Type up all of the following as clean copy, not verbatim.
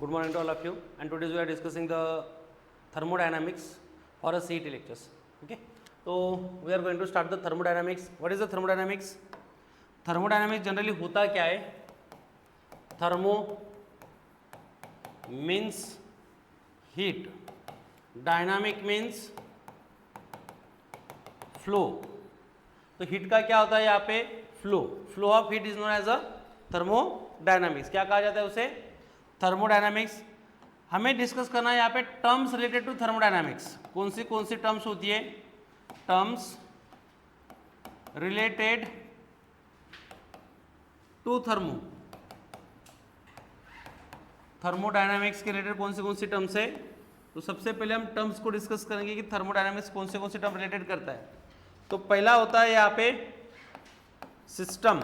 Good morning to all of you, and today we are discussing the thermodynamics for a CET lectures. Okay, so we are going to start the thermodynamics. What is the thermodynamics? Thermodynamics generally होता क्या है? Thermo means heat, dynamic means flow. तो heat का क्या होता है यहाँ पे? Flow of heat is known as a thermodynamics. क्या कहा जाता है उसे? थर्मोडायनामिक्स. हमें डिस्कस करना है यहाँ पे टर्म्स रिलेटेड टू थर्मोडायनामिक्स. कौन सी टर्म्स होती है? टर्म्स रिलेटेड टू थर्मोडायनामिक्स के रिलेटेड कौन सी टर्म्स है? तो सबसे पहले हम टर्म्स को डिस्कस करेंगे कि थर्मोडायनामिक्स कौन सी टर्म रिलेटेड करता है. तो पहला होता है यहाँ पे system.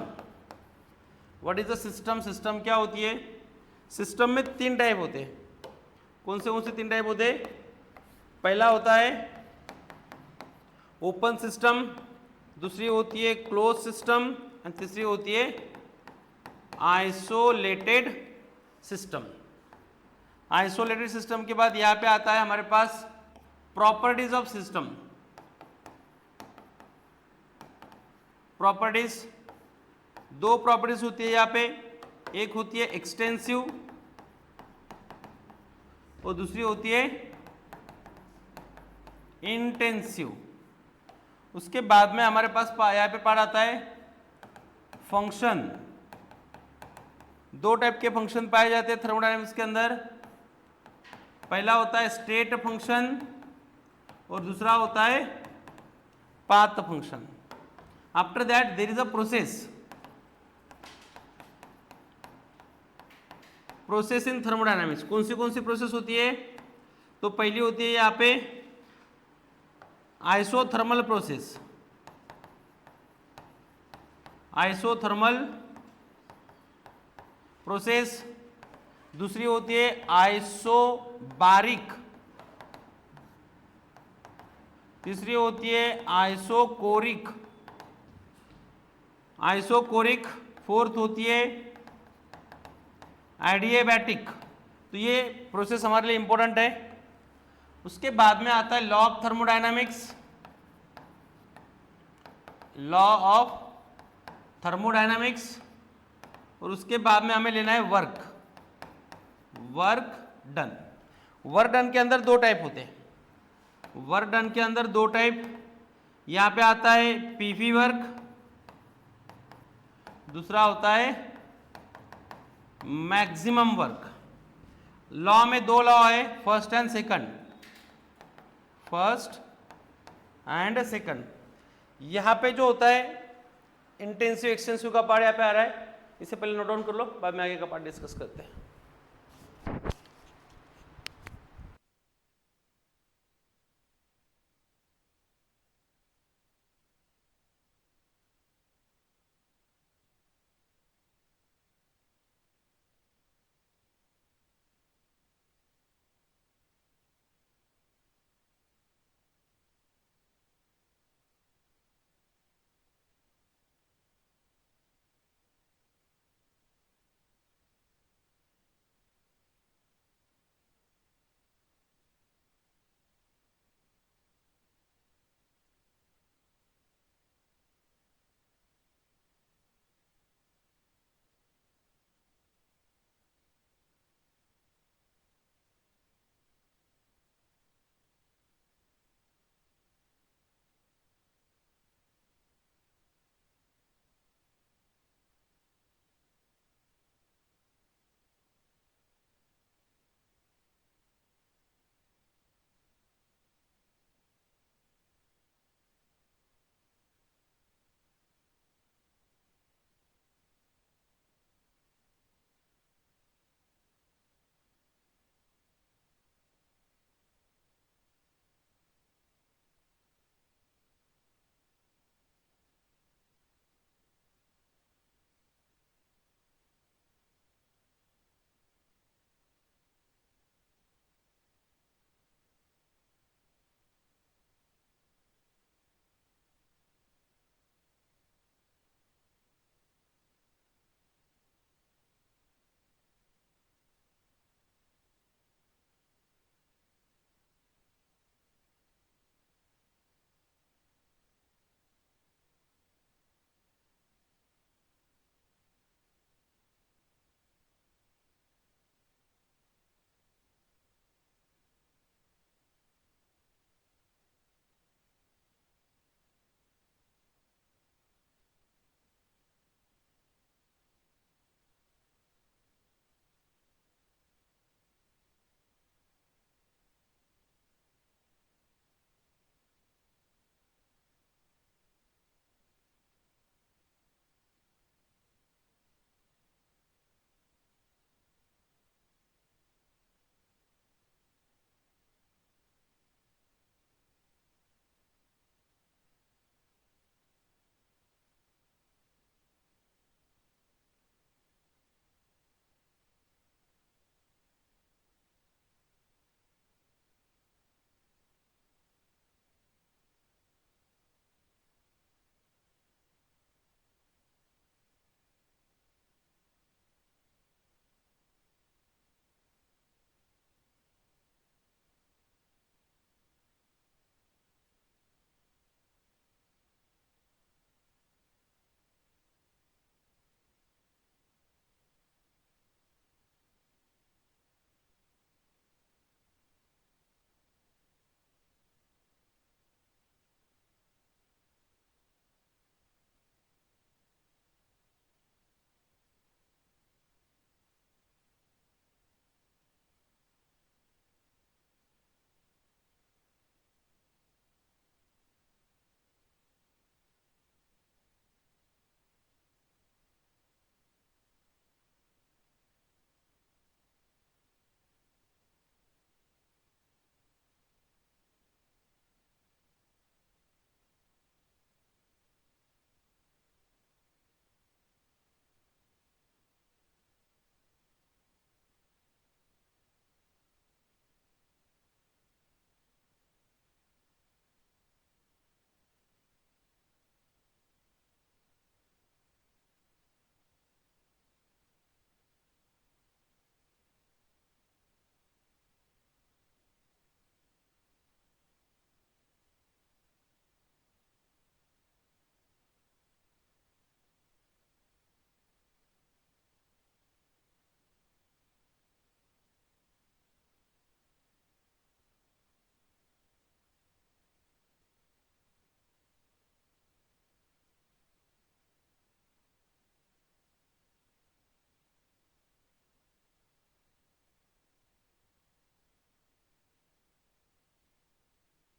What is the system? System क्या होती है? सिस्टम में तीन टाइप होते हैं. कौन से तीन टाइप होते हैं? पहला होता है ओपन सिस्टम, दूसरी होती है क्लोज सिस्टम एंड तीसरी होती है आइसोलेटेड सिस्टम. आइसोलेटेड सिस्टम के बाद यहां पे आता है हमारे पास प्रॉपर्टीज ऑफ सिस्टम. प्रॉपर्टीज, दो प्रॉपर्टीज होती है यहाँ पे. एक होती है एक्सटेंसिव और दूसरी होती है इंटेंसिव. उसके बाद में हमारे पास यहाँ पे पार्ट आता है फंक्शन. दो टाइप के फंक्शन पाए जाते हैं थर्मोडायनामिक्स के अंदर. पहला होता है स्टेट फंक्शन और दूसरा होता है path function. After that there is a process in thermodynamics. कौन सी प्रोसेस होती है? तो पहली होती है यहाँ पे आइसोथर्मल प्रोसेस. Isothermal process. दूसरी होती है आइसोबारिक. तीसरी होती है आइसोकोरिक. फोर्थ होती है एडिएबैटिक. तो ये प्रोसेस हमारे लिए इंपॉर्टेंट है. उसके बाद में आता है law of thermodynamics. Law of thermodynamics. और उसके बाद में हमें लेना है वर्क डन. वर्क डन के अंदर दो टाइप होते हैं. वर्क डन के अंदर दो टाइप. यहां पे आता है पीवी वर्क, दूसरा होता है मैक्सिमम वर्क. लॉ में दो लॉ है, फर्स्ट एंड सेकंड. यहां पे जो होता है इंटेंसिव एक्सटेंसिव का पार्ट यहां पे आ रहा है. इसे पहले नोट डाउन कर लो, बाद में आगे का पार्ट डिस्कस करते हैं.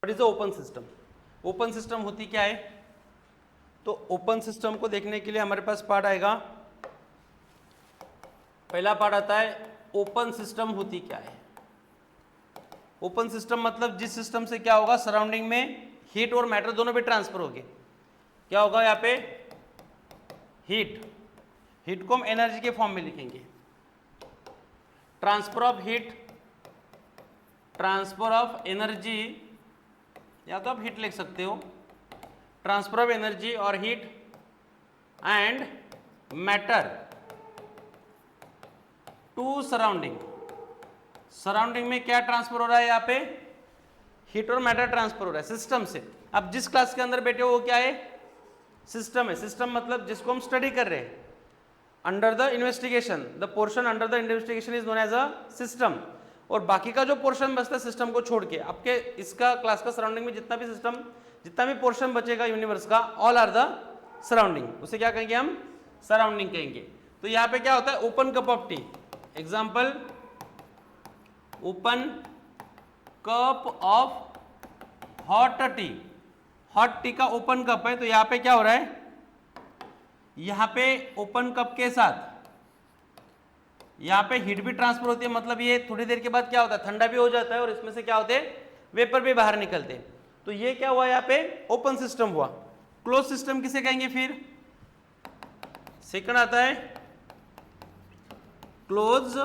What is open system? Open system होती क्या है? तो ओपन सिस्टम को देखने के लिए हमारे पास पार्ट आएगा, पहला पार्ट आता है ओपन सिस्टम होती क्या है। ओपन सिस्टम मतलब जिस सिस्टम से क्या होगा, सराउंडिंग में हीट और मैटर दोनों भी ट्रांसफर होंगे। क्या होगा यहाँ पे? हीट को हम एनर्जी के फॉर्म में लिखेंगे। Transfer of heat, transfer of energy, या तो आप हीट लिख सकते हो, ट्रांसफर ऑफ एनर्जी और heat and matter to surrounding. Surrounding में क्या ट्रांसफर हो रहा है? यहाँ पे हीट और मैटर ट्रांसफर हो रहा है सिस्टम से। अब जिस क्लास के अंदर बैठे हो वो क्या है? सिस्टम है। सिस्टम मतलब जिसको हम स्टडी कर रहे हैं, under the investigation, the portion under the investigation is known as a system. और बाकी का जो पोर्शन बचता है सिस्टम को छोड़ के, आपके इसका क्लास का सराउंडिंग में जितना भी सिस्टम, जितना भी पोर्शन बचेगा यूनिवर्स का, ऑल आर द सराउंडिंग। उसे क्या कहेंगे हम? सराउंडिंग कहेंगे। तो यहाँ पे क्या होता है? Open cup of T, example open cup of hot T. Hot T का ओपन कप है, तो यहाँ पे क्या हो रहा है? यहाँ पे ओपन कप के साथ यहाँ पे हीट भी ट्रांसफर होती है, मतलब ये थोड़ी देर के बाद क्या होता है? ठंडा भी हो जाता है और इसमें से क्या होते हैं? वेपर भी बाहर निकलते हैं। तो ये क्या हुआ? यहाँ पे ओपन सिस्टम हुआ। क्लोज सिस्टम किसे कहेंगे फिर? सेकंड आता है close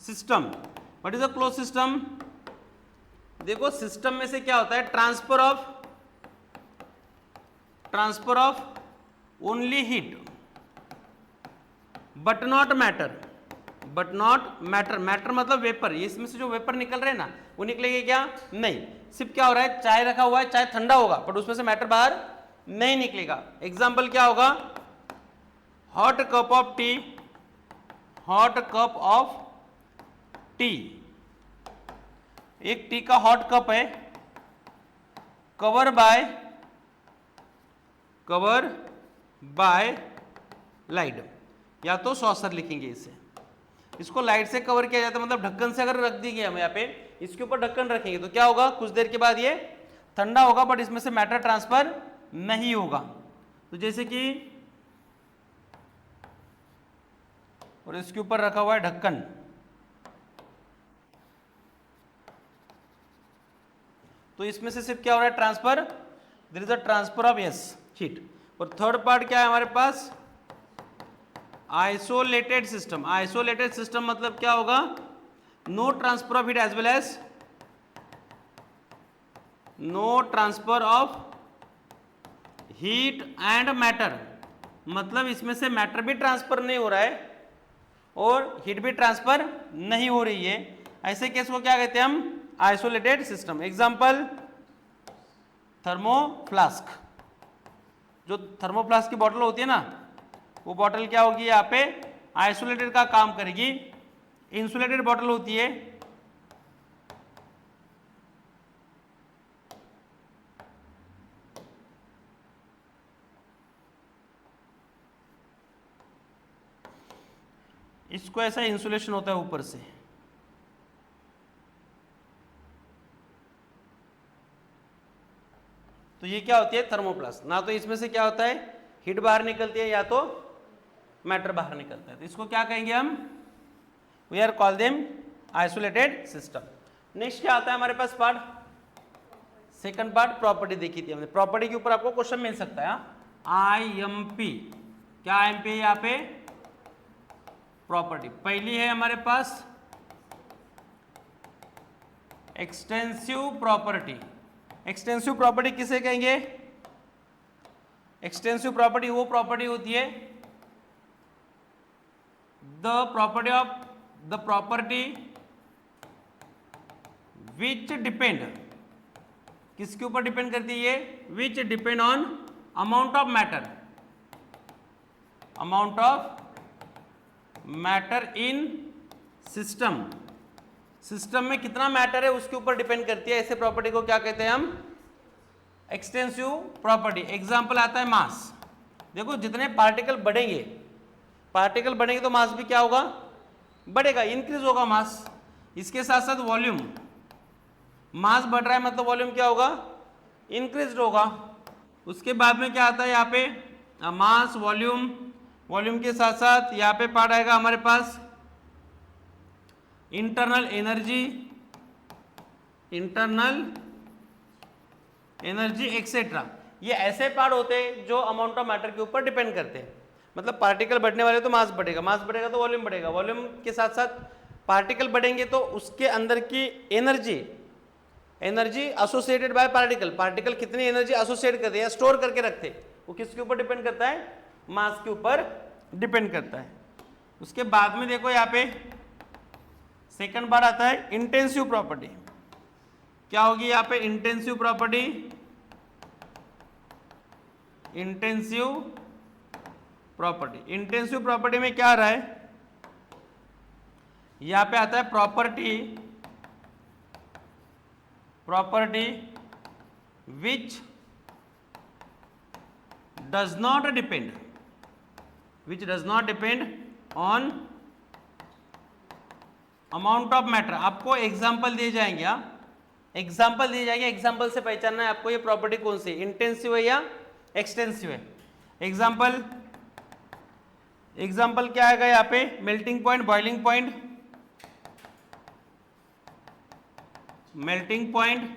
system. What is a close system? देखो सिस्टम में से क्या होता है? Transfer of only heat but not matter. Matter मतलब वेपर। ये इसमें से जो वेपर निकल रहे हैं ना, वो निकलेंगे क्या? नहीं। सिर्फ क्या हो रहा है? चाय रखा हुआ है, चाय ठंडा होगा बट उसमें से मैटर बाहर नहीं निकलेगा। एग्जाम्पल क्या होगा? Hot cup of T, hot cup of T. एक टी का हॉट कप है, कवर बाय लाइट, या तो सॉसर लिखेंगे इसे। इसको लाइट से कवर किया जाता है, मतलब ढक्कन से अगर रख दी गई हम यहाँ पे, इसके ऊपर ढक्कन रखेंगे तो क्या होगा? कुछ देर के बाद ये ठंडा होगा बट इसमें से मैटर ट्रांसफर नहीं होगा। तो जैसे कि, और इसके ऊपर रखा हुआ है ढक्कन, तो इसमें से सिर्फ क्या हो रहा है? Transfer, there is a transfer of heat. और थर्ड पार्ट क्या है हमारे पास? Isolated system. आइसोलेटेड सिस्टम मतलब क्या होगा? No transfer of heat as well as no transfer of heat and matter, मतलब इसमें से मैटर भी ट्रांसफर नहीं हो रहा है और हीट भी ट्रांसफर नहीं हो रही है। ऐसे केस को क्या कहते हैं हम? Isolated system. एग्जांपल थर्मोफ्लास्क। जो थर्मोफ्लास्क की बॉटल होती है ना, वो बॉटल क्या होगी? यहाँ पे आइसोलेटेड का काम करेगी। इंसुलेटेड बॉटल होती है, इसको ऐसा इंसुलेशन होता है ऊपर से। तो ये क्या होती है? थर्मोप्लास्ट। ना तो इसमें से क्या होता है? हीट बाहर निकलती है, या तो मैटर बाहर निकलता है। तो इसको क्या कहेंगे हम? We are call them isolated system. Next क्या आता है हमारे पास पार्ट? सेकंड पार्ट प्रॉपर्टी देखी थी हमने। प्रॉपर्टी के ऊपर आपको क्वेश्चन मिल सकता है। IMP। क्या IMP है यहाँ पे? प्रॉपर्टी। पहली है हमारे पास एक्सटेंसिव प्रॉपर्टी। एक्सटेंसिव प्रॉपर्टी किसे कहेंगे? एक्सटेंसिव प्रॉपर्टी वो प्रॉपर्टी होती है, द प्रॉपर्टी विच डिपेंड, किसके ऊपर डिपेंड करती है? विच depend on amount of matter in system. System में कितना मैटर है उसके ऊपर डिपेंड करती है। ऐसे प्रॉपर्टी को क्या कहते हैं हम? Extensive property. एग्जाम्पल आता है मास। देखो जितने पार्टिकल बढ़ेंगे तो मास भी क्या होगा? बढ़ेगा, इंक्रीज होगा मास। इसके साथ साथ वॉल्यूम, मास बढ़ रहा है मतलब वॉल्यूम क्या होगा, इंक्रीज होगा। उसके बाद में क्या आता है यहाँ पे, मास वॉल्यूम, वॉल्यूम के साथ साथ यहाँ पे पार्ट आएगा हमारे पास internal energy, internal energy etcetera. ये ऐसे पार्ट होते हैं जो अमाउंट ऑफ मैटर के ऊपर डिपेंड करते हैं। मतलब पार्टिकल बढ़ने वाले तो मास बढ़ेगा, मास बढ़ेगा तो वॉल्यूम बढ़ेगा, वॉल्यूम के साथ साथ पार्टिकल बढ़ेंगे तो उसके अंदर की energy, energy associated by particle, particle कितनी एनर्जी एसोसिएट करते हैं या स्टोर करके रखते हैं, वो किसके ऊपर डिपेंड करता है, मास के ऊपर डिपेंड करता है। उसके बाद में देखो यहाँ पे सेकंड बार आता है इंटेंसिव प्रॉपर्टी। क्या होगी यहाँ पे intensive property, intensive property. Intensive property में क्या आ रहा है, यहां पे आता है property, property which does not depend, which does not depend on amount of matter. आपको एग्जांपल दिए जाएंगे, एग्जाम्पल दिए जाएंगे, एग्जाम्पल से पहचानना है आपको ये प्रॉपर्टी कौन सी, इंटेंसिव है या एक्सटेंसिव है। एग्जाम्पल, एग्जाम्पल क्या आएगा यहाँ पे, melting point, boiling point, melting point,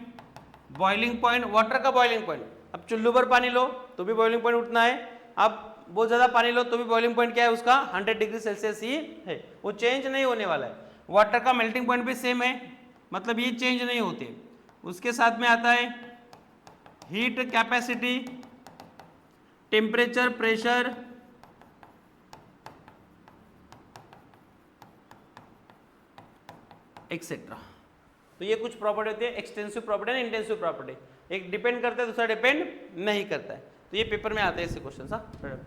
boiling point, water का बॉइलिंग पॉइंट। अब चुल्लू पर पानी लो तो भी बॉइलिंग पॉइंट उठना है, अब बहुत ज्यादा पानी लो तो भी बॉइलिंग पॉइंट क्या है उसका 100 डिग्री सेल्सियस ही है, वो चेंज नहीं होने वाला है। वाटर का मेल्टिंग पॉइंट भी सेम है, मतलब ये चेंज नहीं होते। उसके साथ में आता है heat capacity, temperature, pressure, etcetera. तो ये कुछ प्रॉपर्टी होती है, एक्सटेंसिव प्रॉपर्टी है, इंटेंसिव प्रॉपर्टी। एक डिपेंड करता है, दूसरा डिपेंड नहीं करता है। तो ये पेपर में आते हैं ऐसे क्वेश्चन। हाँ,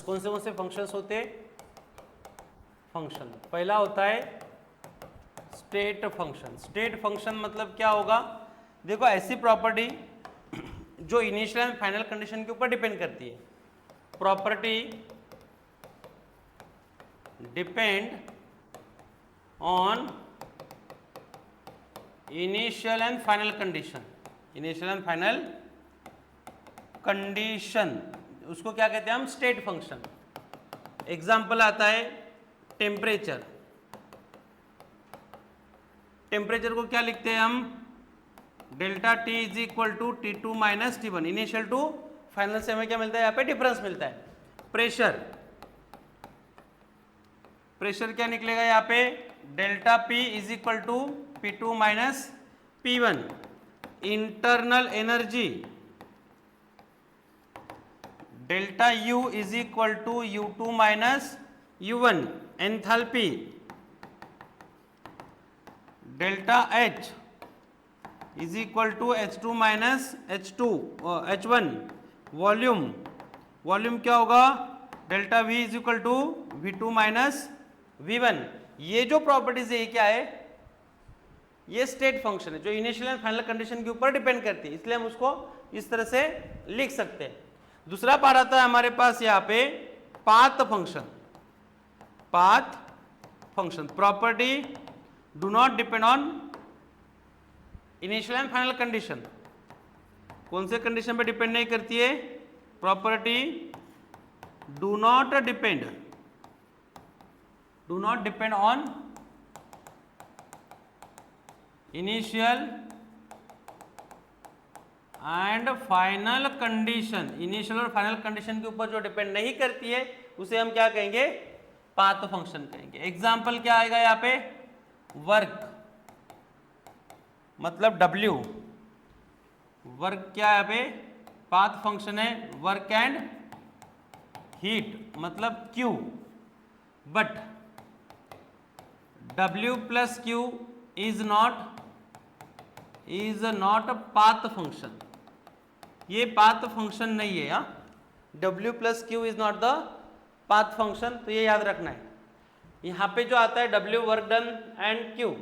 कौन से फंक्शंस होते हैं? फंक्शन पहला होता है स्टेट फंक्शन। स्टेट फंक्शन मतलब क्या होगा? देखो ऐसी प्रॉपर्टी जो इनिशियल एंड फाइनल कंडीशन के ऊपर डिपेंड करती है। Property depend on initial and final condition. Initial and final condition उसको क्या कहते हैं हम? State function. एग्जाम्पल आता है टेम्परेचर। टेम्परेचर को क्या लिखते हैं हम? Delta T is equal to T2 minus T1। Initial to final से हमें क्या मिलता है? यहाँ पे डिफरेंस मिलता है। प्रेशर, प्रेशर क्या निकलेगा यहाँ पे? Delta P is equal to P2 minus P1। Internal energy delta U is equal to U2 minus U1। Enthalpy delta H is equal to H2 minus H1। Volume, volume क्या होगा? Delta V is equal to V2 minus V1। ये जो properties है ये क्या है? ये state function है जो इनिशियल एंड फाइनल कंडीशन के ऊपर डिपेंड करती है, इसलिए हम उसको इस तरह से लिख सकते हैं। दूसरा पार्ट आता है हमारे पास यहाँ पे path function. Path function property do not depend on initial and final condition. कौन से कंडीशन पे डिपेंड नहीं करती है? Property do not depend on initial and final condition. Initial और फाइनल कंडीशन के ऊपर जो डिपेंड नहीं करती है उसे हम क्या कहेंगे? पाथ फंक्शन कहेंगे। एग्जाम्पल क्या आएगा यहाँ पे? वर्क मतलब W। वर्क क्या है यहाँ पे? पाथ फंक्शन है। वर्क एंड हीट मतलब Q। But W plus Q is not path function. ये पाथ फंक्शन नहीं है। W plus Q is not the path function, तो ये याद रखना है। यहाँ पे जो आता है W work done and Q,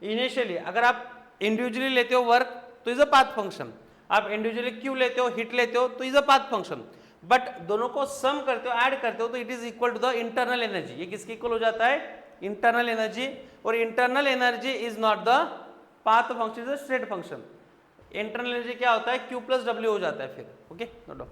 initially अगर आप इंडिविजुअली लेते हो वर्क तो इज अ पाथ फंक्शन, आप इंडिविजुअली Q लेते हो, हिट लेते हो तो is a path function. But दोनों को सम करते हो, ऐड करते हो तो it is equal to the internal energy. ये किसके इक्वल हो जाता है? Internal energy. और internal energy is not the path function, is a state function. Internal energy क्या होता है? Q प्लस W हो जाता है फिर। Okay, note down.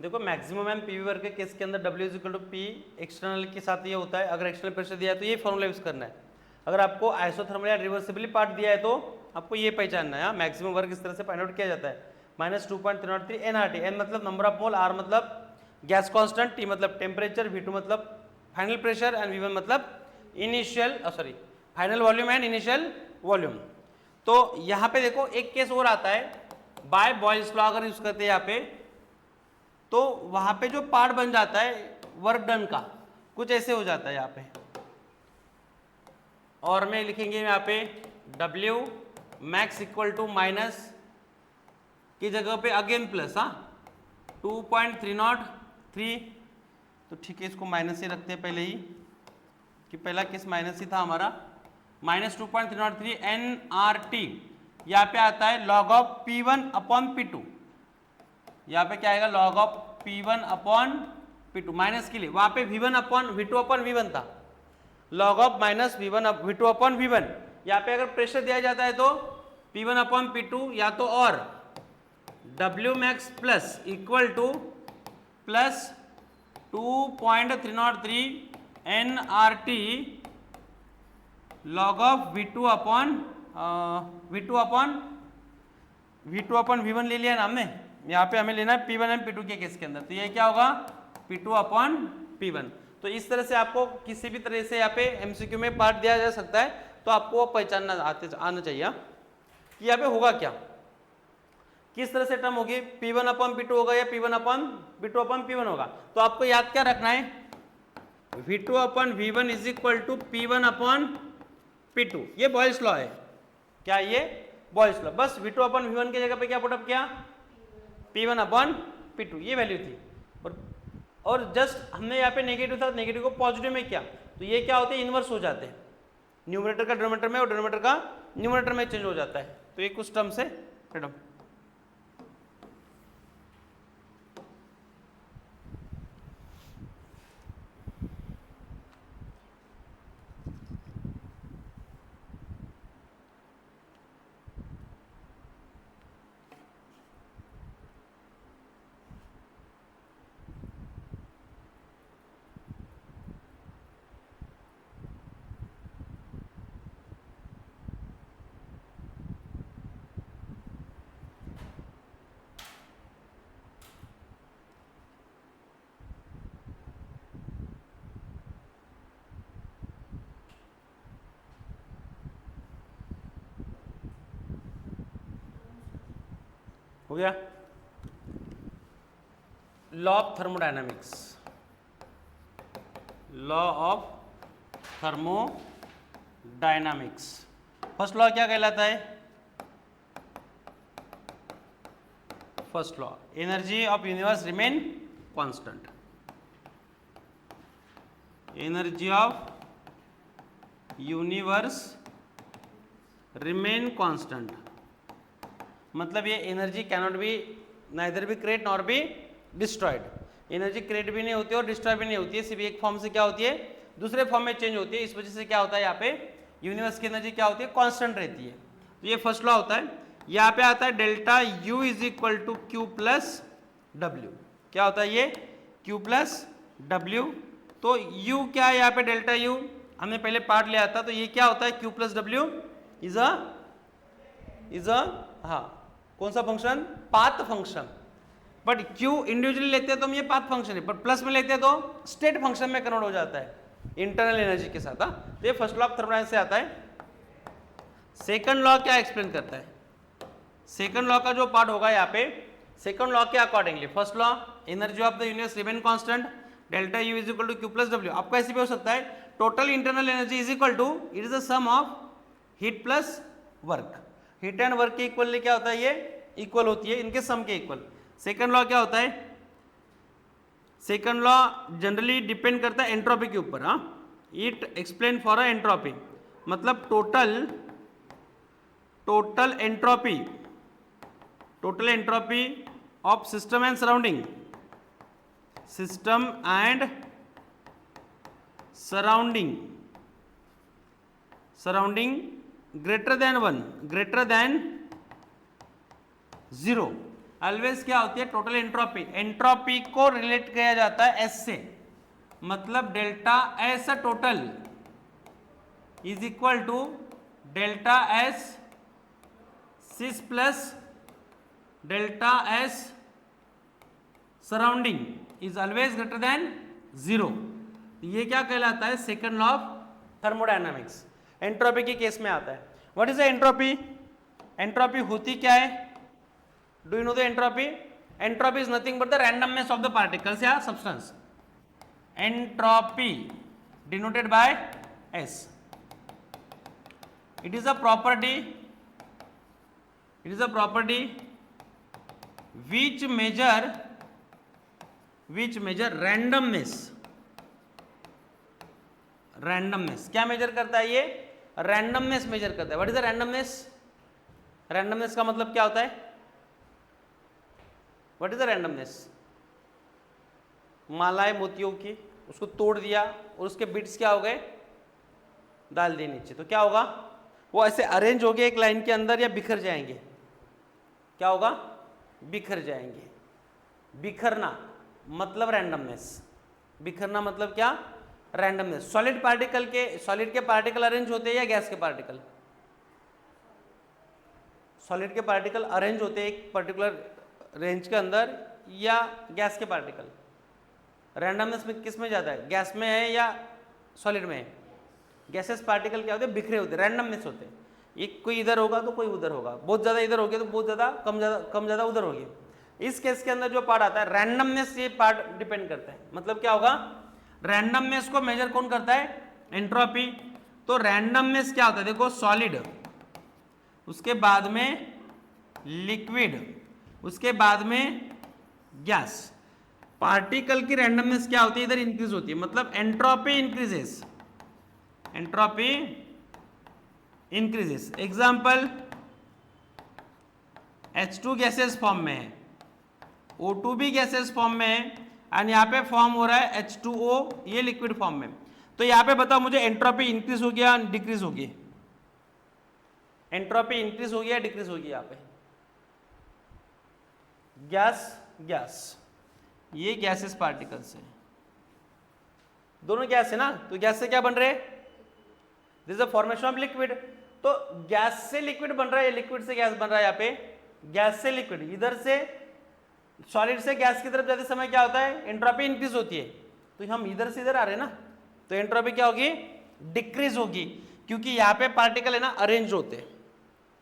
देखो मैक्सिमम एंड पीवी वर्क के केस के अंदर W is equal to P external के साथ ये होता है। अगर एक्सटर्नल प्रेशर दिया है तो ये फॉर्मूला यूज करना है। अगर आपको आइसोथर्मल या रिवर्सिबली पार्ट दिया है तो आपको ये पहचानना है। मैक्सिमम वर्क इस तरह से फाइंड आउट किया जाता है। -2.303 NRT, एन मतलब नंबर ऑफ मोल, आर मतलब गैस कांस्टेंट, टी मतलब टेम्परेचर, V2 मतलब फाइनल प्रेशर एंड V1 मतलब initial final volume and initial volume. तो यहाँ पे देखो एक केस और आता है, बाय बॉयल्स लॉ अगर यूज करते हैं यहाँ पे, तो वहां पे जो पार्ट बन जाता है वर्क डन का कुछ ऐसे हो जाता है यहाँ पे, और में लिखेंगे यहाँ पे W max equal to minus की जगह पे अगेन प्लस 2.303। तो ठीक है, इसको माइनस ही रखते हैं पहले ही, कि पहला केस माइनस ही था हमारा। -2.303 NRT, यहाँ पे आता है log of P1 upon P2। यहाँ पे क्या आएगा, log of P1 upon P2 minus के लिए, वहां पे V1 upon V2 upon V1 था, log of minus V2 upon V1। यहाँ पे अगर प्रेशर दिया जाता है तो P1 अपॉन P2 या तो और W max plus equal two plus 2.303 NRT log of V2 upon V1 ले लिया ना हमने। यहाँ पे हमें लेना है P1 एंड P2 के केस के अंदर, तो ये क्या होगा P2 अपॉन P1। तो इस तरह से आपको किसी भी तरह से यहाँ पे MCQ में पार्ट दिया जा सकता है, तो आपको वो पहचानना आना चाहिए कि यहाँ पे होगा क्या, किस तरह से टर्म होगी, P1 अपॉन P2 होगा या P1 upon P2 upon P1 होगा। तो आपको याद क्या रखना है, V2 upon V1 is equal to P1 upon P2, ये बॉयल्स लॉ है। क्या ये बॉयल्स लॉ, बस V2 अपॉन V1 की जगह पे क्या पुटअप किया, P1 अपॉन P2, ये वैल्यू थी। और जस्ट हमने यहाँ पे नेगेटिव था, नेगेटिव को पॉजिटिव में किया, तो ये क्या होते हैं, इनवर्स हो जाते हैं, न्यूमरेटर का डिनोमिनेटर में और डिनोमिनेटर का न्यूमरेटर में चेंज हो जाता है। तो ये कुछ टर्म से मैडम हो गया। Law of thermodynamics, law of thermodynamics, first law क्या कहलाता है, first law, energy of universe remain constant, energy of universe remain constant, मतलब ये energy cannot be neither be create nor be destroyed, energy create भी नहीं होती और destroy भी नहीं होती है, सिर्फ एक फॉर्म से क्या होती है दूसरे फॉर्म में चेंज होती है। इस वजह से क्या होता है, यहाँ पे यूनिवर्स की एनर्जी क्या होती है, कांस्टेंट रहती है। तो ये फर्स्ट लॉ होता है। यहाँ पे आता है delta U is equal to Q plus W, क्या होता है ये Q प्लस W। तो U क्या है यहाँ पे, डेल्टा U हमने पहले पार्ट लिया था, तो ये क्या होता है Q plus W is a हाँ कौन सा function, path function. But Q individually लेते हैं तो हम ये पाथ फंक्शन है, पर प्लस में लेते हैं तो स्टेट फंक्शन में कन्वर्ट हो जाता है इंटरनल एनर्जी के साथ। तो ये फर्स्ट लॉ ऑफ थर्मोडायनामिक्स से आता है। सेकंड लॉ क्या एक्सप्लेन करता है, सेकंड लॉ का जो पार्ट होगा यहाँ पे, सेकंड लॉ के accordingly first law energy of the universe remain constant, delta U is equal to Q plus W। आपको ऐसे भी हो सकता है total internal energy is equal to it is the sum of heat plus work, heat and work के equal क्या होता है, ये इक्वल होती है इनके सम के इक्वल। सेकंड लॉ क्या होता है, सेकंड लॉ जनरली डिपेंड करता है एंट्रोपी के ऊपर। It explain for a entropy, मतलब total entropy of system and surrounding, system and surrounding greater than 1, greater than 0, always क्या होती है, टोटल एंट्रोपी। एंट्रोपी को रिलेट किया जाता है एस से, मतलब delta S total is equal to delta S sys plus delta S surrounding is always greater than 0। ये क्या कहलाता है, second law of thermodynamics, entropy के केस में आता है। What is the entropy? Entropy होती क्या है? Do you know the entropy? Entropy is nothing but the randomness of the particles या substance. Entropy denoted by S. It is a property, it is a property which measure randomness। क्या measure करता है ये? Randomness measure करता है। What is the randomness? Randomness का मतलब क्या होता है? What is the randomness? मालाएं मोतियों की, उसको तोड़ दिया और उसके बिट्स क्या हो गए, डाल दिए नीचे, तो क्या होगा, वो ऐसे अरेंज हो गए एक लाइन के अंदर या बिखर जाएंगे? क्या होगा? बिखर जाएंगे। बिखरना मतलब रैंडमनेस। बिखरना मतलब क्या? रैंडमनेस। सॉलिड के पार्टिकल अरेंज होते हैं या गैस के पार्टिकल? सॉलिड के पार्टिकल अरेंज होते हैं एक पर्टिकुलर रेंज के अंदर या गैस के पार्टिकल? रैंडमनेस में किस में जाता है, गैस में है या सॉलिड में है? गैसेस पार्टिकल क्या होते हैं, बिखरे होते हैं, रैंडमनेस होते हैं। एक कोई इधर होगा तो कोई उधर होगा, बहुत ज़्यादा इधर हो गया तो बहुत ज़्यादा कम ज़्यादा उधर हो गया। इस केस के अंदर जो पार्ट आता है रैंडमनेस, ये पार्ट डिपेंड करता है। मतलब क्या होगा, रैंडमनेस को मेजर कौन करता है? एंट्रोपी। तो रैंडमनेस क्या होता है, देखो सॉलिड, उसके बाद में लिक्विड, उसके बाद में गैस। पार्टिकल की रैंडमनेस क्या होती है, इधर इंक्रीज होती है, मतलब entropy increases. Entropy increases. Example, H2 gases form में है, O2 भी गैसेस फॉर्म में है, एंड यहाँ पे फॉर्म हो रहा है H2O, ये लिक्विड फॉर्म में। तो यहाँ पे बताओ मुझे, एंट्रोपी इंक्रीज हो गया डिक्रीज होगी? एंट्रोपी इंक्रीज हो गया डिक्रीज होगी? यहाँ पे गैस, ये गैसेस पार्टिकल्स है, दोनों गैस है ना, तो गैस से क्या बन रहे हैं, this is a formation of liquid. तो गैस से लिक्विड बन रहा है, लिक्विड से गैस बन रहा है। यहाँ पे गैस से लिक्विड, इधर से सॉलिड से गैस की तरफ जाते समय क्या होता है, एंट्रोपी इंक्रीज होती है। तो हम इधर से इधर आ रहे हैं ना, तो एंट्रोपी क्या होगी, डिक्रीज होगी, क्योंकि यहाँ पे पार्टिकल है ना अरेंज होते हैं।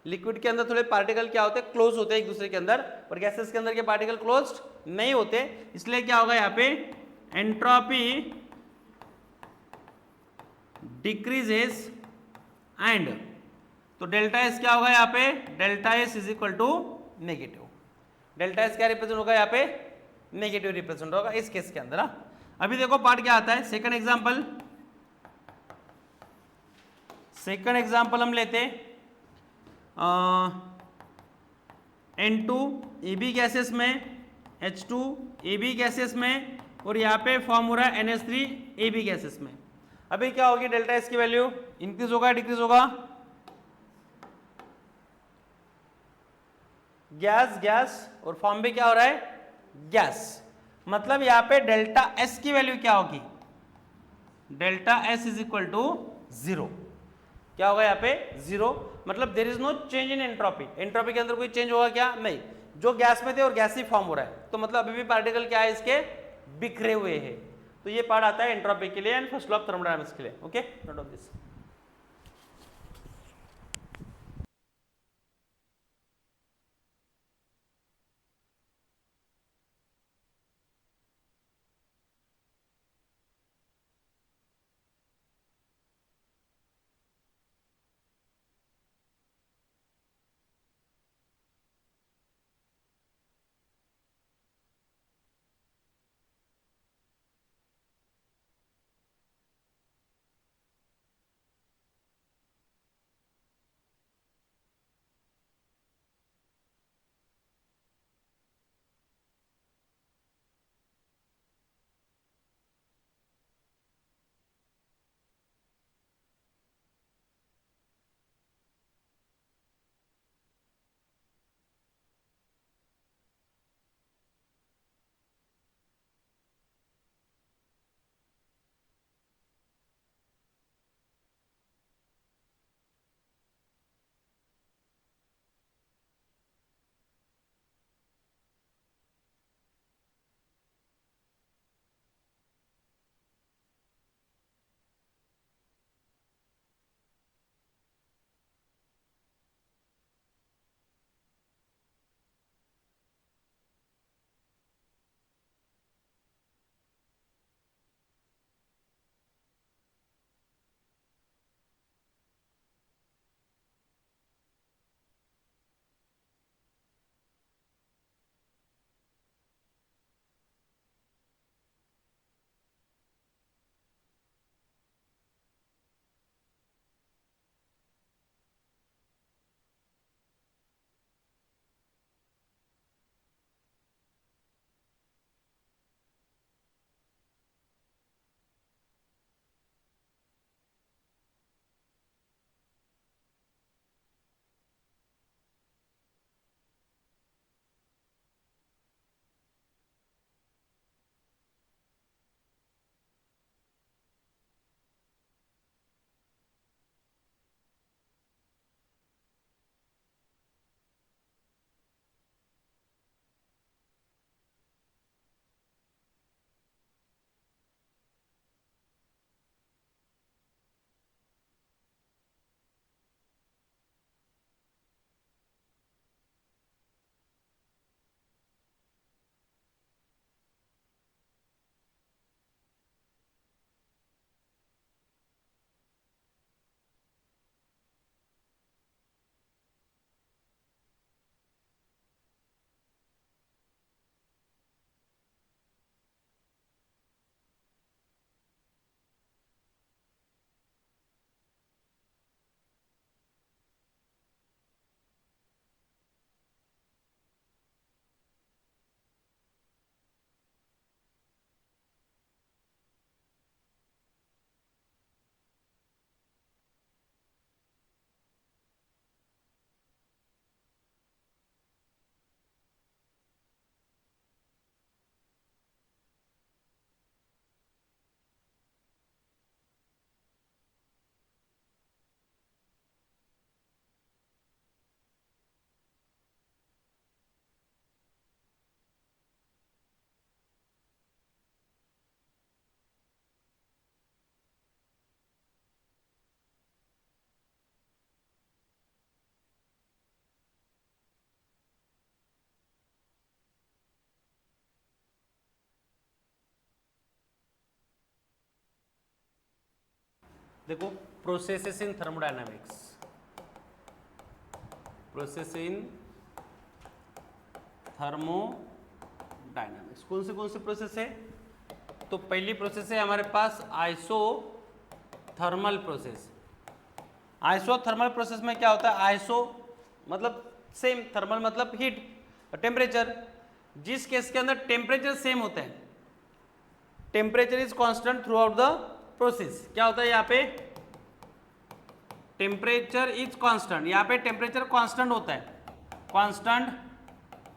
लिक्विड के अंदर थोड़े पार्टिकल क्या होते हैं, क्लोज होते हैं एक दूसरे के अंदर, और गैसेस के अंदर के पार्टिकल क्लोज नहीं होते। इसलिए क्या होगा, यहाँ पे एंट्रोपी डिक्रीजेस एंड, तो डेल्टा एस क्या होगा यहाँ पे, delta S is equal to negative. Delta S क्या रिप्रेजेंट होगा यहाँ पे, नेगेटिव रिप्रेजेंट होगा इस केस के अंदर। अभी देखो पार्ट क्या आता है, सेकंड एग्जांपल हम लेते N2 AB गैसेस में, H2 AB गैसेस में, और यहाँ पे फॉर्म हो रहा है NH3 AB गैसेस में। अभी क्या होगी, डेल्टा एस की वैल्यू इंक्रीज होगा डिक्रीज होगा? गैस और फॉर्म भी क्या हो रहा है, गैस। मतलब यहाँ पे डेल्टा एस की वैल्यू क्या होगी, delta S is equal to 0। क्या होगा यहाँ पे, 0। मतलब there is no change in entropy. Entropy के अंदर कोई चेंज होगा क्या, नहीं, जो गैस में थे और गैस ही फॉर्म हो रहा है। तो मतलब अभी भी पार्टिकल क्या है, इसके बिखरे हुए हैं। तो ये पार्ट आता है एंट्रोपी के लिए and first law of thermodynamics के लिए। Okay, note of this. देखो processes in thermodynamics, process in thermodynamics कौन से प्रोसेस है? तो पहली प्रोसेस है हमारे पास आइसोथर्मल प्रोसेस। आइसोथर्मल प्रोसेस में क्या होता है? आइसो मतलब सेम, थर्मल मतलब हीट, टेम्परेचर। जिस केस के अंदर टेम्परेचर सेम होता है, temperature is constant throughout the process. क्या होता है यहाँ पे? टेम्परेचर इज कांस्टेंट, यहाँ पे टेम्परेचर कांस्टेंट होता है, कांस्टेंट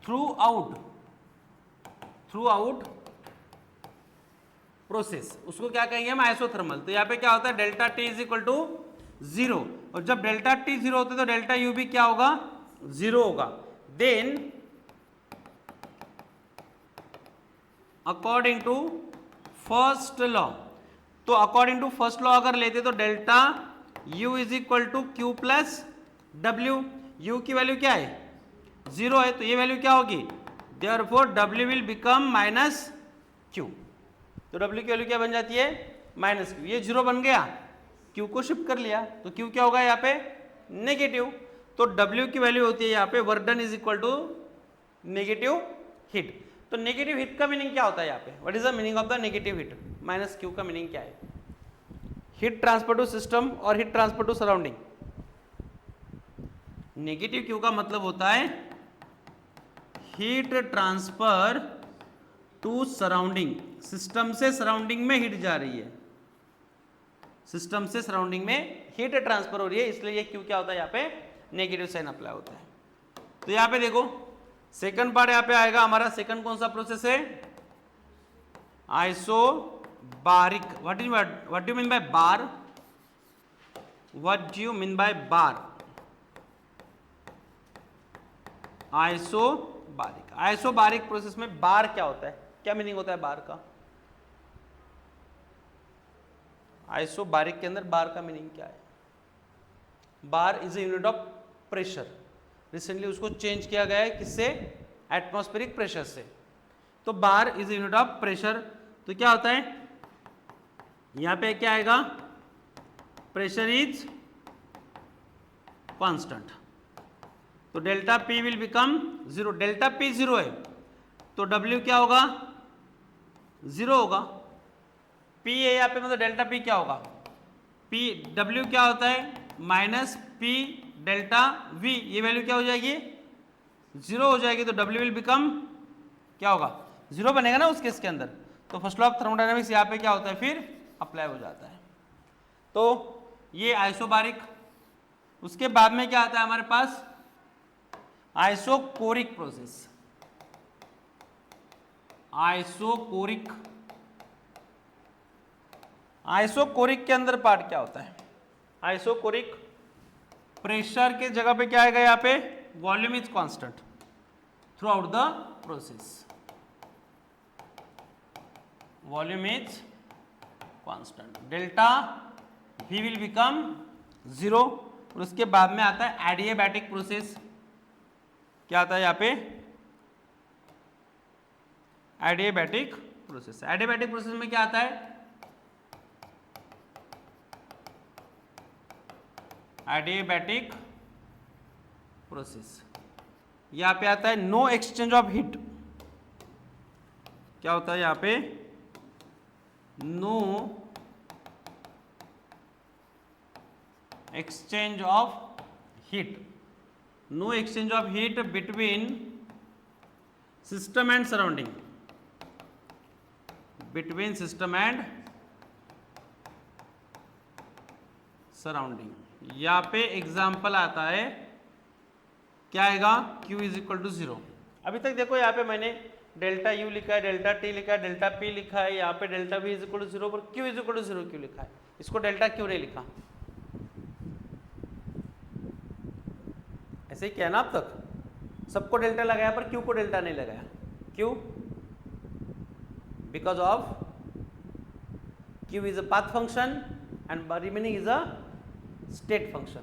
थ्रू आउट प्रोसेस, उसको क्या कहेंगे हम? आइसोथर्मल। तो यहाँ पे क्या होता है? Delta T is equal to 0, और जब डेल्टा टी 0 होता है तो डेल्टा यू भी क्या होगा? 0 होगा। Then according to first law, तो अकॉर्डिंग टू फर्स्ट लॉ अगर लेते तो delta U is equal to Q plus W. U की वैल्यू क्या है? 0 है, तो ये वैल्यू क्या होगी? Therefore W will become minus Q. तो W की वैल्यू क्या बन जाती है? Minus Q. ये 0 बन गया, Q को शिफ्ट कर लिया, तो Q क्या होगा यहाँ पे? नेगेटिव। तो W की वैल्यू होती है यहाँ पे work done is equal to negative heat. तो नेगेटिव हीट का मीनिंग क्या होता है यहाँ पे? What is the meaning of the negative heat? Minus Q का मीनिंग क्या है? हीट ट्रांसफर टू सिस्टम और heat transfer to surrounding. Negative Q का मतलब होता है heat transfer to surrounding. System से सराउंडिंग में हीट जा रही है, सिस्टम से सराउंडिंग में हीट ट्रांसफर हो रही है, इसलिए ये क्यू क्या होता है? यहाँ पे नेगेटिव साइन अप्लाई होता है। तो यहाँ पे देखो सेकंड पार्ट यहाँ पे आएगा हमारा। सेकंड कौन सा प्रोसेस है? Isobaric. What you mean by bar? What you mean by bar? Isobaric. Isobaric process में बार क्या होता है? क्या मीनिंग होता है बार का? आइसोबारिक के अंदर बार का मीनिंग क्या है? Bar is a unit of pressure. Recently उसको चेंज किया गया है, किससे? एटमॉस्फेरिक प्रेशर से। तो bar is unit of pressure. तो क्या होता है यहां पे? क्या आएगा? प्रेशर इज कांस्टेंट, तो delta P will become 0। Delta P 0 है तो W क्या होगा? 0 होगा। P है यहाँ पे, मतलब डेल्टा P क्या होगा? P W क्या होता है? Minus P delta V। ये वैल्यू क्या हो जाएगी? 0 हो जाएगी। तो W विल बिकम क्या होगा? 0 बनेगा ना उस केस के अंदर। तो फर्स्ट लॉ ऑफ थर्मोडायनामिक्स यहाँ पे क्या होता है? फिर अप्लाई हो जाता है। तो ये आइसोबारिक। उसके बाद में क्या आता है हमारे पास? Isochoric process. आइसोकोरिक। आइसोकोरिक के अंदर पार्ट क्या होता है? आइसोकोरिक प्रेशर के जगह पे क्या आएगा यहाँ पे? Volume is constant throughout the process. Volume is constant, delta V will become 0। और उसके बाद में आता है एडियाबैटिक प्रोसेस। क्या आता है यहाँ पे? Adiabatic process. एडियाबैटिक प्रोसेस में क्या आता है? Adiabatic process. यहां पे आता है नो एक्सचेंज ऑफ हीट। क्या होता है यहां पे? No exchange of heat. No exchange of heat between system and surrounding. Between system and surrounding. यहाँ पे एग्जाम्पल आता है, क्या आएगा? Q is equal to 0। अभी तक देखो यहाँ पे मैंने डेल्टा U लिखा है, डेल्टा T लिखा है, डेल्टा P लिखा है, यहाँ पे delta V is equal to 0 पर Q इज इक्वल टू 0 क्यों लिखा है? इसको डेल्टा क्यों नहीं लिखा? ऐसे ही किया ना अब तक? सबको डेल्टा लगाया पर Q को डेल्टा नहीं लगाया। क्यों? Because of Q is a path function and remaining is a state function.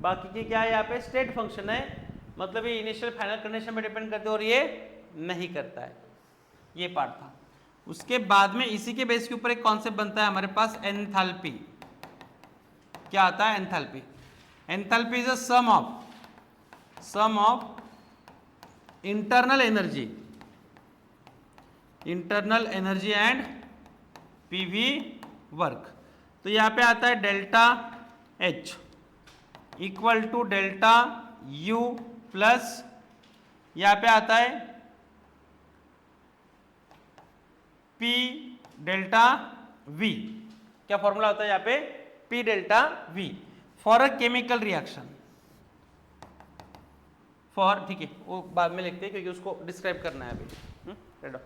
बाकी की क्या है यहाँ पे? स्टेट फंक्शन है, मतलब ये इनिशियल फाइनल कंडीशन पे डिपेंड करते और ये नहीं करता है। ये पार्ट था। उसके बाद में इसी के बेस के ऊपर एक कॉन्सेप्ट बनता है हमारे पास एंथैल्पी। क्या आता है? Enthalpy. Enthalpy is a sum of internal energy and PV work. तो यहाँ पे आता है delta H equal to delta U plus, यहाँ पे आता है पी डेल्टा वी। क्या फॉर्मूला होता है यहाँ पे? P delta V for a chemical reaction. For, ठीक है वो बाद में लिखते हैं क्योंकि उसको डिस्क्राइब करना है अभी। Redo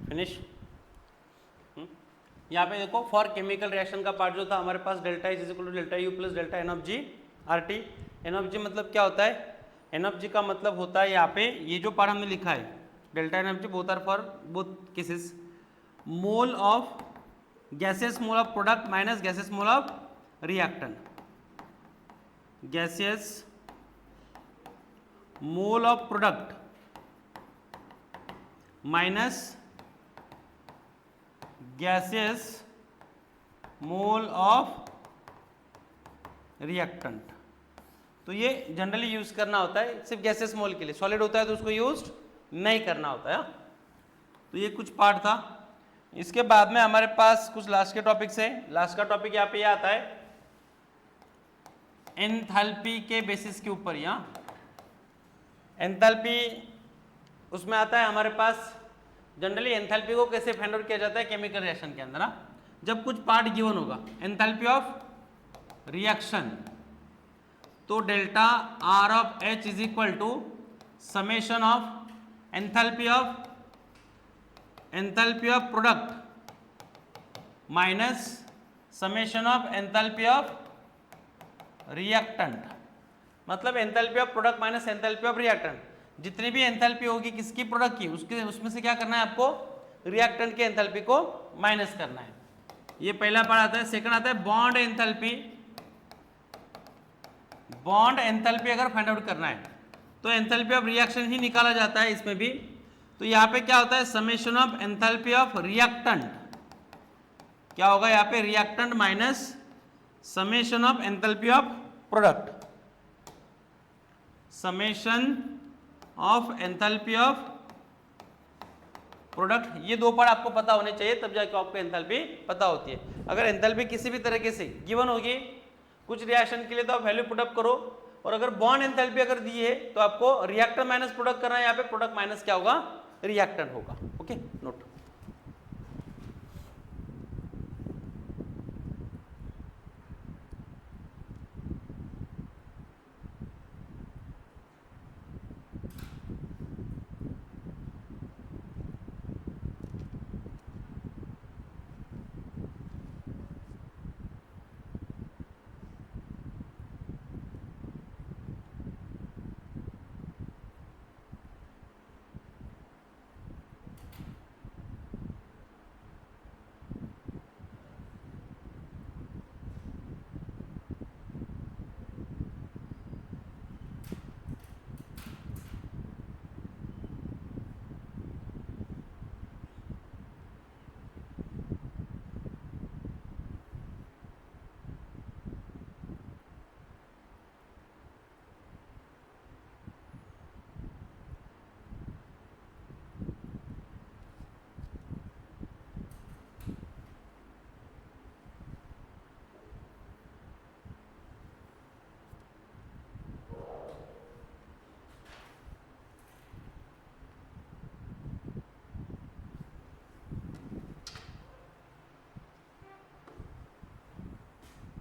finish. यहाँ पे देखो फॉर केमिकल रिएक्शन का पार्ट जो था हमारे पास delta is equal to delta U plus delta N of ji R T. N of g मतलब क्या होता है? एन ऑफ जी का मतलब होता है यहाँ पे ये जो पार्ट हमने लिखा है delta N of G both are for both cases mole of gases mole of product minus gases mole of reactant. Gases mole of product minus gases mole of reactant. तो ये जनरली यूज करना होता है सिर्फ gases मोल के लिए, solid होता है तो उसको यूज नहीं करना होता है। तो ये कुछ पार्ट था। इसके बाद में हमारे पास कुछ लास्ट के टॉपिक्स है। लास्ट का टॉपिक यहाँ पे आता है एंथैल्पी के बेसिस के ऊपर। यहाँ एंथैल्पी उसमें आता है हमारे पास जनरली एंथैल्पी को कैसे फाइंड आउट किया जाता है केमिकल रिएक्शन के अंदर। जब कुछ पार्ट गिवन होगा एंथैल्पी ऑफ रिएक्शन तो delta R of H is equal to summation of enthalpy of product minus summation of enthalpy of reactant. मतलब enthalpy of product minus enthalpy of reactant, जितनी भी enthalpy होगी किसकी product की उसके उसमें से क्या करना है आपको रिएक्टेंट के एंथैल्पी को माइनस करना है। ये पहला पार्ट आता है। सेकंड आता है बॉन्ड एंथैल्पी। बॉन्ड एंथैल्पी अगर फाइंड आउट करना है तो एंथैल्पी ऑफ रिएक्शन ही निकाला जाता है इसमें भी। तो यहाँ पे क्या होता है summation of enthalpy of reactant क्या होगा यहाँ पे reactant minus summation of enthalpy of product. Summation of enthalpy of product, ये दो पार्ट आपको पता होने चाहिए तब जाके आपको एंथैल्पी पता होती है। अगर एंथैल्पी किसी भी तरीके से गिवन होगी कुछ रिएक्शन के लिए तो आप वैल्यू पुट अप करो, और अगर बॉन्ड एंथैल्पी अगर दी है तो आपको रिएक्टेंट माइनस प्रोडक्ट करना है। यहाँ पे प्रोडक्ट माइनस क्या होगा रिएक्टेंट होगा। Okay note.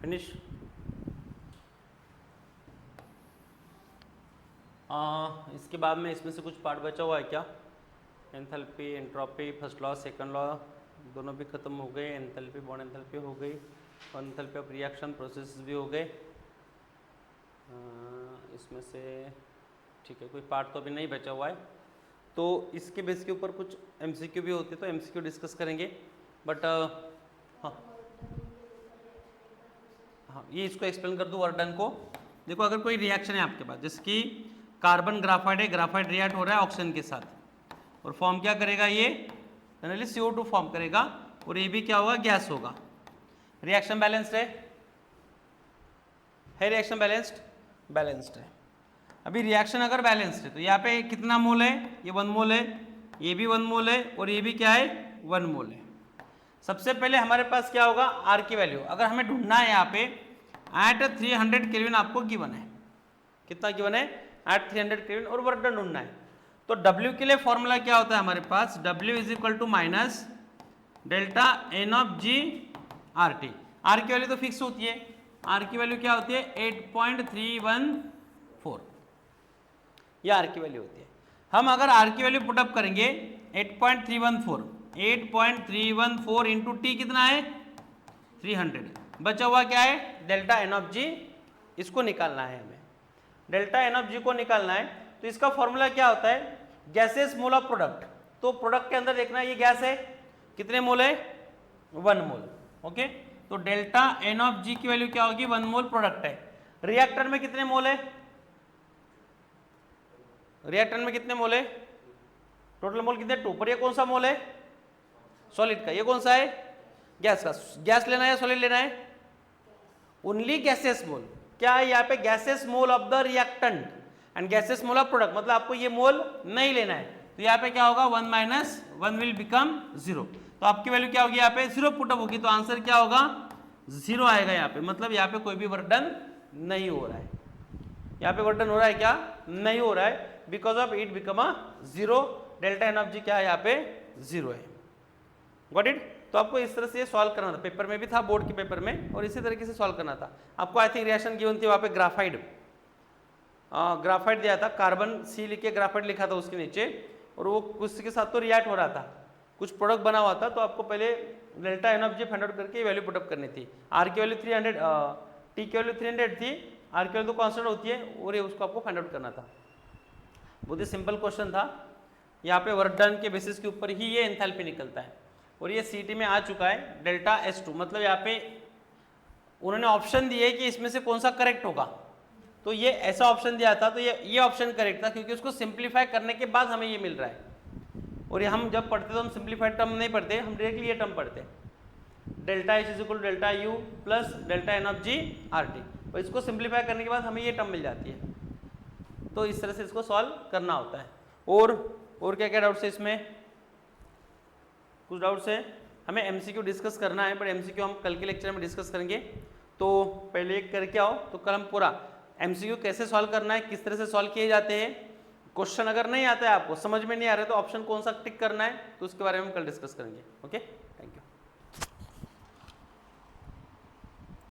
फिनिश। इसके बाद में इसमें से कुछ पार्ट बचा हुआ है क्या? Enthalpy entropy first law second law दोनों भी खत्म हो गए। एंथैल्पी बॉन्ड एंथैल्पी हो गई और एंथैल्पी ऑफ रिएक्शन प्रोसेस भी हो गए। इसमें से ठीक है कोई पार्ट तो अभी नहीं बचा हुआ है। तो इसके बेस के ऊपर कुछ एमसीक्यू भी होते तो एमसीक्यू डिस्कस करेंगे। बट हाँ ये इसको एक्सप्लेन कर दूँ वर्डन को। देखो अगर कोई रिएक्शन है आपके पास जैसे कि कार्बन ग्राफाइट है, ग्राफाइट रिएक्ट हो रहा है ऑक्सीजन के साथ और फॉर्म क्या करेगा ये जनरली CO2 फॉर्म करेगा और ये भी क्या होगा गैस होगा। रिएक्शन बैलेंस्ड है रिएक्शन बैलेंस्ड है। अभी रिएक्शन अगर बैलेंस्ड है तो यहाँ पे कितना मोल है ये 1 मोल है, ये भी 1 मोल है और ये भी क्या है 1 मोल है। सबसे पहले हमारे पास क्या होगा R की वैल्यू अगर हमें ढूंढना है यहाँ पे एट 300 केल्विन आपको गिवन है। कितना गिवन है एट 300 केल्विन और वर्क डन ढूंढना है। तो W के लिए फॉर्मूला क्या होता है हमारे पास W is equal to minus delta N of ji R T. R की वैल्यू तो फिक्स होती है। R की वैल्यू क्या होती है 8.314 ये R की वैल्यू होती है। हम अगर R की वैल्यू पुटअप करेंगे 8.314 8.314 इंटू टी कितना है 300। बचा हुआ क्या है डेल्टा एन ऑफ जी, इसको निकालना है हमें। डेल्टा एन ऑफ जी को निकालना है तो इसका फॉर्मूला क्या होता है गैसेस मोल ऑफ प्रोडक्ट। तो प्रोडक्ट के अंदर देखना ये गैस है कितने मोल है 1 मोल। ओके तो डेल्टा एन ऑफ जी की वैल्यू क्या होगी 1 मोल प्रोडक्ट है। रिएक्टर में कितने मोल है, रिएक्टर में कितने मोल है टोटल मोल कितने 2, पर ये कौन सा मोल है सॉलिड का, ये कौन सा है गैस का। गैस लेना है सॉलिड लेना है ओनली गैसेस मोल। क्या है यहाँ पे gases mole of the reactant and gases mole of product, मतलब आपको ये मोल नहीं लेना है। तो यहाँ पे क्या होगा 1 माइनस 1 विल बिकम 0। तो आपकी वैल्यू क्या होगी यहाँ पे 0 पुटअप होगी, तो आंसर क्या होगा 0 आएगा यहाँ पे। मतलब यहाँ पे कोई भी वर्डन नहीं हो रहा है, यहाँ पे वर्डन हो रहा है क्या नहीं हो रहा है, because of it become a 0। Delta N of g क्या है यहाँ पे 0 है। Got it. तो आपको इस तरह से सॉल्व करना था, पेपर में भी था बोर्ड के पेपर में, और इसी तरीके से सॉल्व करना था आपको। आई थिंक रिएक्शन गिवन थी वहाँ पे ग्राफाइड, ग्राफाइट दिया था, कार्बन सी लिख के ग्राफाइट लिखा था उसके नीचे, और वो उसके साथ तो रिएक्ट हो रहा था, कुछ प्रोडक्ट बना हुआ था। तो आपको पहले delta N of G find out करके वैल्यू पुटअप करनी थी। आर की वैल्यू 300, टी की वैल्यू 300 थी, आर की वैल्यू तो कांस्टेंट होती है, और ये उसको आपको फाइंड आउट करना था। बहुत ही सिंपल क्वेश्चन था। यहाँ पे वर्क डन के बेसिस के ऊपर ही ये एंथैल्पी निकलता है, और ये सीटी में आ चुका है डेल्टा S2। मतलब यहाँ पे उन्होंने ऑप्शन दिए कि इसमें से कौन सा करेक्ट होगा, तो ये ऐसा ऑप्शन दिया था, तो ये ऑप्शन करेक्ट था, क्योंकि उसको सिंप्लीफाई करने के बाद हमें ये मिल रहा है। और ये हम जब पढ़ते तो हम सिंप्लीफाइड टर्म नहीं पढ़ते, हम डायरेक्टली ये टर्म पढ़ते delta H is equal delta U plus delta N of ji R T, और इसको सिंप्लीफाई करने के बाद हमें ये टर्म मिल जाती है। तो इस तरह से इसको सॉल्व करना होता है। और क्या क्या डाउट्स है इसमें, कुछ डाउट्स है। हमें एमसीक्यू डिस्कस करना है, बट एमसीक्यू हम कल के लेक्चर में डिस्कस करेंगे। तो पहले एक करके आओ, तो कल हम पूरा एमसीक्यू कैसे सॉल्व करना है, किस तरह से सॉल्व किए जाते हैं, क्वेश्चन अगर नहीं आता है आपको समझ में नहीं आ रहा है तो ऑप्शन कौन सा टिक करना है, तो उसके बारे में हम कल डिस्कस करेंगे। ओके।